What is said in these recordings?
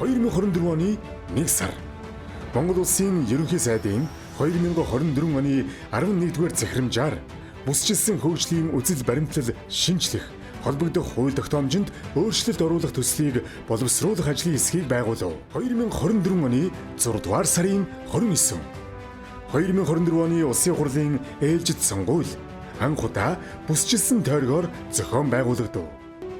2024 оны 1 сар Монгол Улсын ерөнхий сайдын 2024 оны 11-р захирамжаар бүсчилсэн хөгжлийн үзэл баримтлал шинжлэх, холбогдох хууль тогтоомжинд өөрчлөлт оруулах төслийг боловсруулах ажлын хэсгийг байгуулав. 2024 оны 6-р сарын 29. 2024 оны Улсын хурлын ээлжид сонгуул анх удаа бүсчилсэн тойргоор зохион байгуулагдав.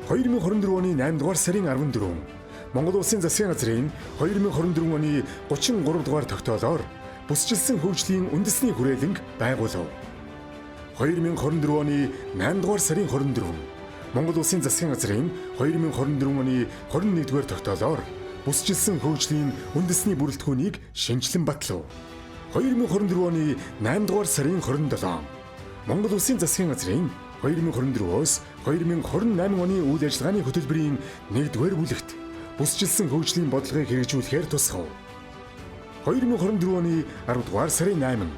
2024 оны 8-р сарын 14 Монгол Улсын засгийн газрын 2024 оны 33 дугаар тогтоолоор бүсчилсэн хөгжлийн үндэсний хүрээлэнг байгуулав. 2024 оны 8-р сарын 24 Монгол Улсын засгийн газрын 2024 оны 21-р тогтоолоор бүсчилсэн хөгжлийн үндэсний бүрэлдэхүүнийг шинжилэн батлав. 2024 оны 8-р сарын 27 Монгол Улсын засгийн газрын 2024-өөс 2028 оны үйл ажиллагааны хөтөлбөрийн 1-р бүлэгт бүсчилсэн хөгжлийн бодлогыг хэрэгжүүлэхээр тусгав. 2024 оны 10-р сарын 8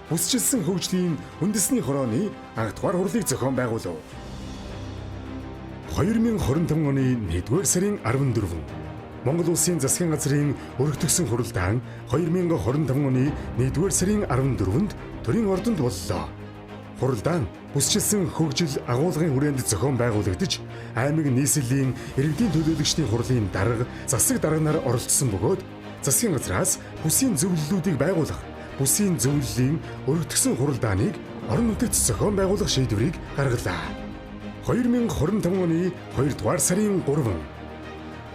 бүсчилсэн хөгжлийн үндэсний хорооны анхдугаар хурлыг зохион байгуулав. 2025 оны 1-р сарын 14 Монгол Улсын засгийн газрын өргөтгсөн хуралдаан 2025 оны 1-р сарын 14-нд төрийн ордонд боллоо. Хуралдаан бүсчилсэн хөгжил агуулгын хүрээнд зохион байгуулагдаж, аймаг нийслэлийн иргэдийн төлөөлөгчдийн хурлын дарга, засаг дарганаар оролцсон бөгөөд засгийн газраас бүсийн зөвлөлүүдийг байгуулах, бүсийн зөвлөлийн өргөтгсөн хуралдааныг орон нутагт зохион байгуулах шийдвэрийг гаргалаа. 2025 оны 2-р сарын 3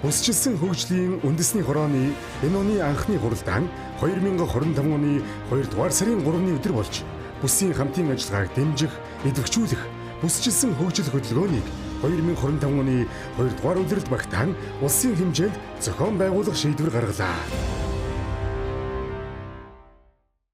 бүсчилсэн хөгжлийн үндэсний хорооны энэ оны анхны хуралдаан 2025 оны 2-р сарын 3-ны өдөр болж бүсийн хамтын ажиллагааг дэмжих, идэвхжүүлэх, бүсчилсэн хөгжил хөдөлгөөнийг 2025 оны 2-р улиралд багтаан улсын хэмжээнд зохион байгуулах шийдвэр гаргалаа.